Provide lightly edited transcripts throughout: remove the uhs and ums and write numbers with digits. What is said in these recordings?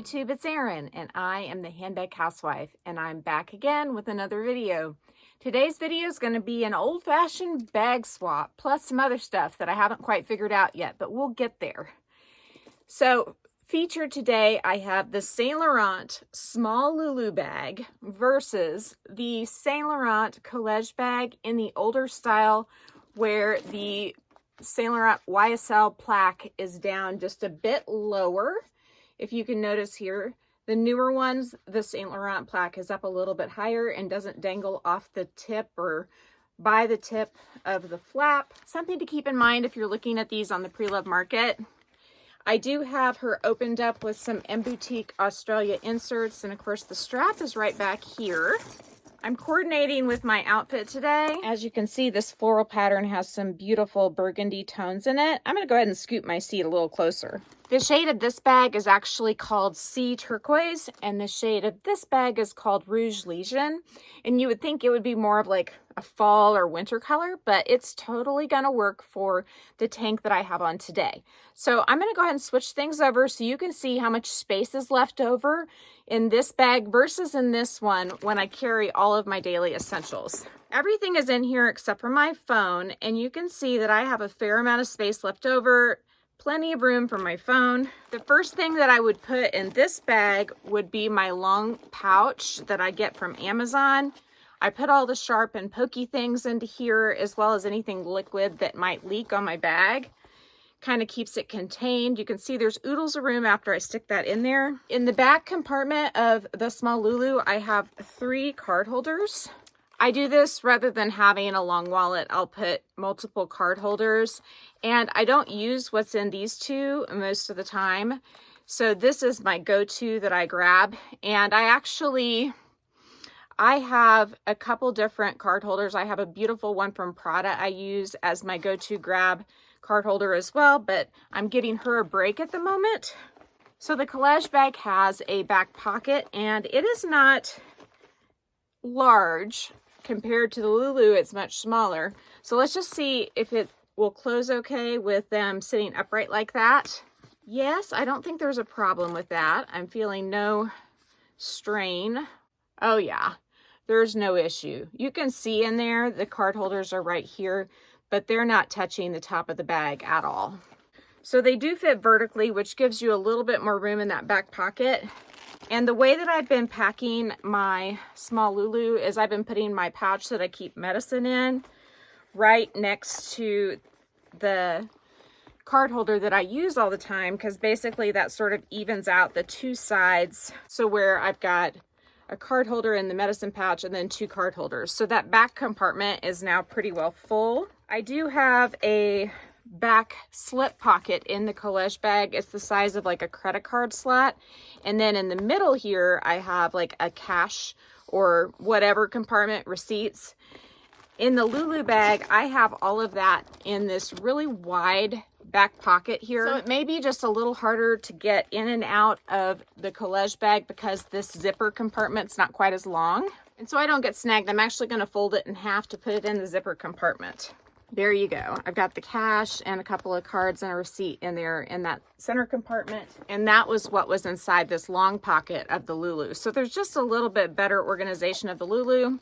YouTube, it's Erin, and I am the Handbag Housewife, and I'm back again with another video. Today's video is going to be an old-fashioned bag swap, plus some other stuff that I haven't quite figured out yet, but we'll get there. So, featured today, I have the Saint Laurent small LOULOU bag versus the Saint Laurent college bag in the older style, where the Saint Laurent YSL plaque is down just a bit lower. If you can notice here, the newer ones, the Saint Laurent plaque is up a little bit higher and doesn't dangle off the tip or by the tip of the flap. Something to keep in mind if you're looking at these on the pre-loved market. I do have her opened up with some M Boutique Australia inserts, and of course the strap is right back here. I'm coordinating with my outfit today. As you can see, this floral pattern has some beautiful burgundy tones in it. I'm going to go ahead and scoot my seat a little closer. The shade of this bag is actually called Sea Turquoise, and the shade of this bag is called Rouge Legion. And you would think it would be more of like a fall or winter color, but it's totally going to work for the tank that I have on today. So I'm going to go ahead and switch things over so you can see how much space is left over in this bag versus in this one when I carry all of my daily essentials. Everything is in here except for my phone, and you can see that I have a fair amount of space left over. Plenty of room for my phone. The first thing that I would put in this bag would be my long pouch that I get from Amazon. I put all the sharp and pokey things into here, as well as anything liquid that might leak on my bag. Kind of keeps it contained. You can see there's oodles of room after I stick that in there. In the back compartment of the small LOULOU, I have 3 card holders. I do this rather than having a long wallet. I'll put multiple card holders, and I don't use what's in these 2 most of the time. So this is my go-to that I grab, and I have a couple different card holders. I have a beautiful one from Prada I use as my go-to grab card holder as well, but I'm giving her a break at the moment. So the college bag has a back pocket, and it is not large. Compared to the LOULOU, it's much smaller. So let's just see if it will close okay with them sitting upright like that. Yes, I don't think there's a problem with that. I'm feeling no strain. Oh yeah, there's no issue. You can see in there, the card holders are right here, but they're not touching the top of the bag at all. So they do fit vertically, which gives you a little bit more room in that back pocket. And the way that I've been packing my small LOULOU is I've been putting my pouch that I keep medicine in right next to the card holder that I use all the time, because basically that sort of evens out the 2 sides. So where I've got a card holder in the medicine pouch and then 2 card holders. So that back compartment is now pretty well full. I do have a back slip pocket in the college bag. It's the size of like a credit card slot, and then in the middle here I have like a cash or whatever compartment, receipts. In the LOULOU bag I have all of that in this really wide back pocket here, so it may be just a little harder to get in and out of the college bag because this zipper compartment's not quite as long, and so I don't get snagged. I'm actually going to fold it in half to put it in the zipper compartment. There you go. I've got the cash and a couple of cards and a receipt in there in that center compartment. And that was what was inside this long pocket of the LOULOU. So there's just a little bit better organization of the LOULOU.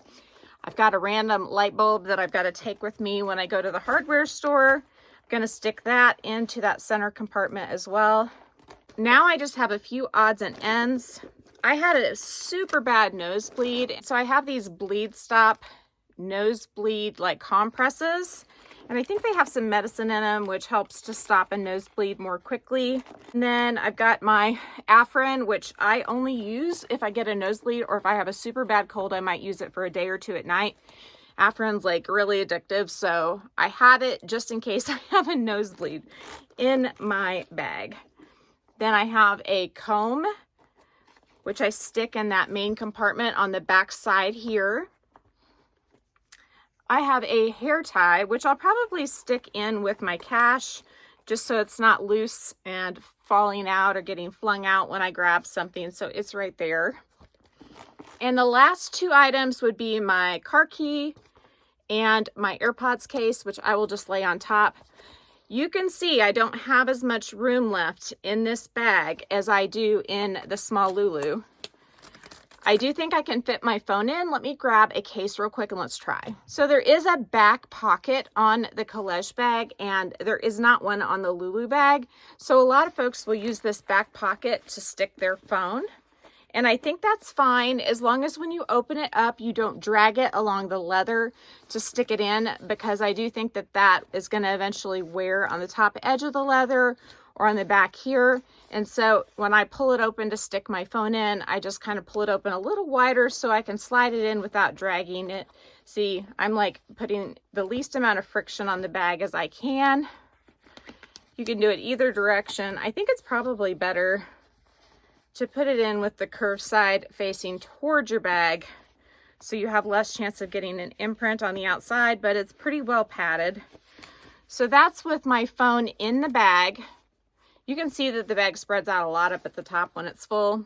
I've got a random light bulb that I've got to take with me when I go to the hardware store. I'm going to stick that into that center compartment as well. Now I just have a few odds and ends. I had a super bad nosebleed, so I have these bleed stop nosebleed like compresses, and I think they have some medicine in them which helps to stop a nosebleed more quickly. And then I've got my Afrin, which I only use if I get a nosebleed, or if I have a super bad cold I might use it for a day or 2 at night. Afrin's like really addictive, so I have it just in case I have a nosebleed in my bag. Then I have a comb which I stick in that main compartment on the back side here. I have a hair tie, which I'll probably stick in with my cash just so it's not loose and falling out or getting flung out when I grab something. So it's right there. And the last 2 items would be my car key and my AirPods case, which I will just lay on top. You can see I don't have as much room left in this bag as I do in the small LOULOU. I do think I can fit my phone in. Let me grab a case real quick and let's try. So there is a back pocket on the College bag and there is not one on the LOULOU bag. So a lot of folks will use this back pocket to stick their phone. And I think that's fine as long as when you open it up, you don't drag it along the leather to stick it in, because I do think that that is going to eventually wear on the top edge of the leather or on the back here. And so when I pull it open to stick my phone in, I just kind of pull it open a little wider so I can slide it in without dragging it. See, I'm like putting the least amount of friction on the bag as I can. You can do it either direction. I think it's probably better to put it in with the curved side facing towards your bag so you have less chance of getting an imprint on the outside, but it's pretty well padded. So that's with my phone in the bag. You can see that the bag spreads out a lot up at the top when it's full.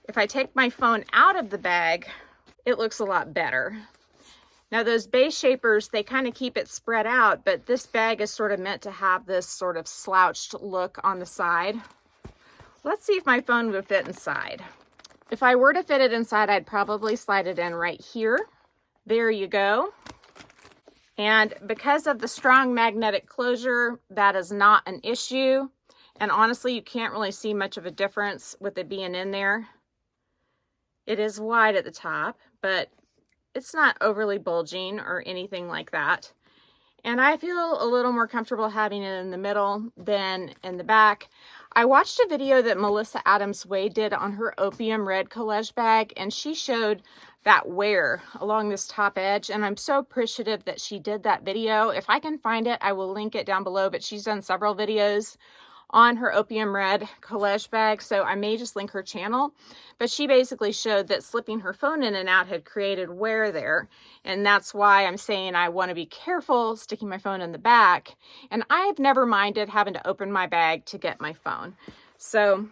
If I take my phone out of the bag, it looks a lot better. Now those base shapers, they kind of keep it spread out, but this bag is sort of meant to have this sort of slouched look on the side. Let's see if my phone would fit inside. If I were to fit it inside, I'd probably slide it in right here. There you go. And because of the strong magnetic closure, that is not an issue. And honestly, you can't really see much of a difference with it being in there. It is wide at the top, but it's not overly bulging or anything like that. And I feel a little more comfortable having it in the middle than in the back. I watched a video that Melissa Adams Wade did on her opium red collage bag, and she showed that wear along this top edge, and I'm so appreciative that she did that video. If I can find it, I will link it down below, but she's done several videos on her opium red collage bag, so I may just link her channel. But she basically showed that slipping her phone in and out had created wear there, and that's why I'm saying I want to be careful sticking my phone in the back. And I've never minded having to open my bag to get my phone. So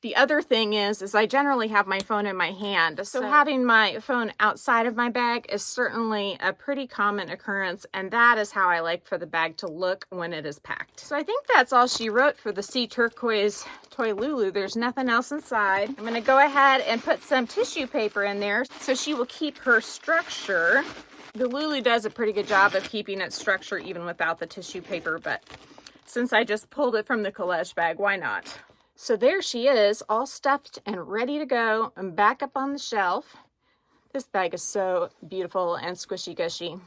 the other thing is I generally have my phone in my hand. So having my phone outside of my bag is certainly a pretty common occurrence, and that is how I like for the bag to look when it is packed. So I think that's all she wrote for the Sea Turquoise Toy LOULOU. There's nothing else inside. I'm gonna go ahead and put some tissue paper in there so she will keep her structure. The LOULOU does a pretty good job of keeping its structure even without the tissue paper, but since I just pulled it from the collage bag, why not? So there she is, all stuffed and ready to go and back up on the shelf. This bag is so beautiful and squishy gushy.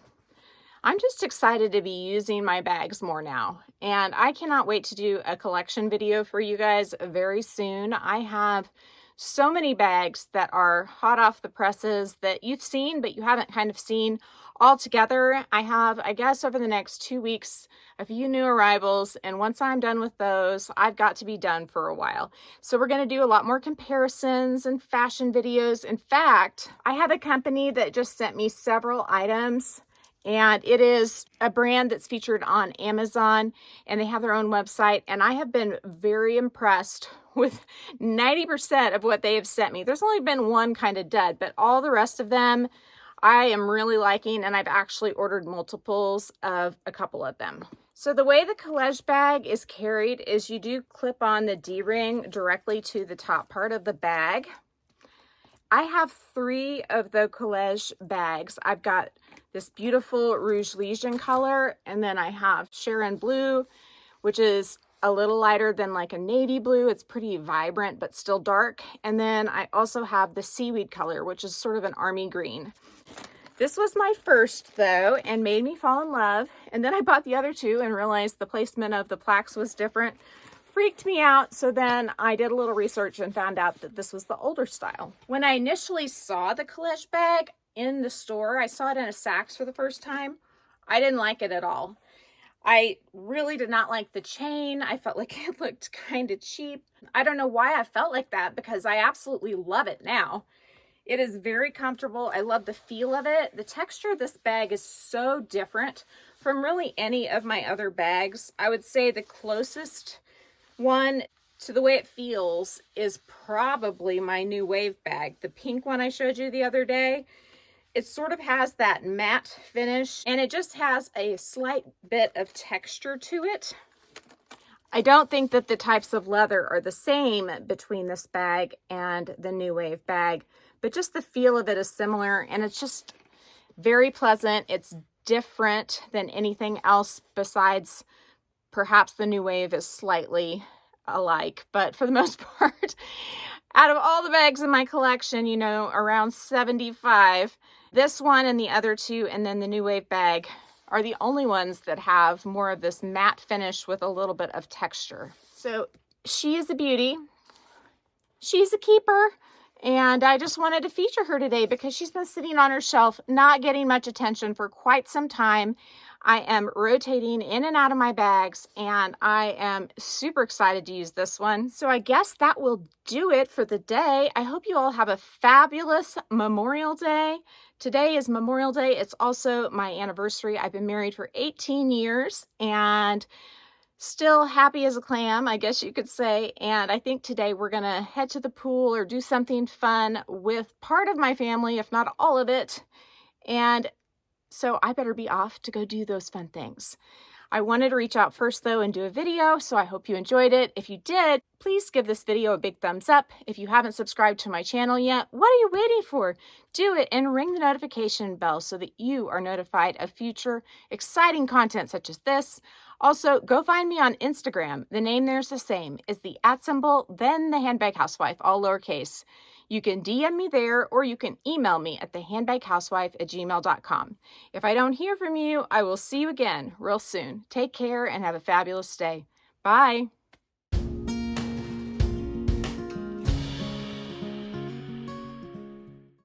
I'm just excited to be using my bags more now, and I cannot wait to do a collection video for you guys very soon. I have so many bags that are hot off the presses that you've seen, but you haven't kind of seen all together. I have, I guess, over the next 2 weeks, a few new arrivals, and once I'm done with those, I've got to be done for a while. So we're going to do a lot more comparisons and fashion videos. In fact, I have a company that just sent me several items, and it is a brand that's featured on Amazon, and they have their own website, and I have been very impressed with 90% of what they have sent me. There's only been one kind of dud, but all the rest of them I am really liking, and I've actually ordered multiples of a couple of them. So the way the collage bag is carried is you do clip on the D-ring directly to the top part of the bag. I have 3 of the collage bags. I've got this beautiful Rouge Legion color, and then I have Sharon Blue, which is a little lighter than like a navy blue. It's pretty vibrant, but still dark. And then I also have the seaweed color, which is sort of an army green. This was my first though, and made me fall in love. And then I bought the other 2 and realized the placement of the plaques was different. Freaked me out. So then I did a little research and found out that this was the older style. When I initially saw the collage bag in the store, I saw it in a Saks for the first time. I didn't like it at all. I really did not like the chain. I felt like it looked kind of cheap. I don't know why I felt like that, because I absolutely love it now. It is very comfortable. I love the feel of it. The texture of this bag is so different from really any of my other bags. I would say the closest one to the way it feels is probably my new Wave bag. The pink one I showed you the other day It sort of has that matte finish, and it just has a slight bit of texture to it. I don't think that the types of leather are the same between this bag and the New Wave bag, but just the feel of it is similar, and it's just very pleasant. It's different than anything else besides perhaps the New Wave is slightly alike, but for the most part, out of all the bags in my collection, you know, around 75, this one and the other two, and then the New Wave bag are the only ones that have more of this matte finish with a little bit of texture. So she is a beauty. She's a keeper. And I just wanted to feature her today because she's been sitting on her shelf, not getting much attention for quite some time. I am rotating in and out of my bags, and I am super excited to use this one. So I guess that will do it for the day. I hope you all have a fabulous Memorial Day. Today is Memorial Day. It's also my anniversary. I've been married for 18 years and still happy as a clam, I guess you could say. And I think today we're going to head to the pool or do something fun with part of my family, if not all of it. And so I better be off to go do those fun things. I wanted to reach out first though and do a video, so I hope you enjoyed it. If you did, please give this video a big thumbs up. If you haven't subscribed to my channel yet, what are you waiting for? Do it and ring the notification bell so that you are notified of future exciting content such as this. Also, go find me on Instagram. The name there's the same, is the @ then the Handbag Housewife, all lowercase. You can DM me there, or you can email me at thehandbaghousewife@gmail.com. If I don't hear from you, I will see you again real soon. Take care and have a fabulous day. Bye.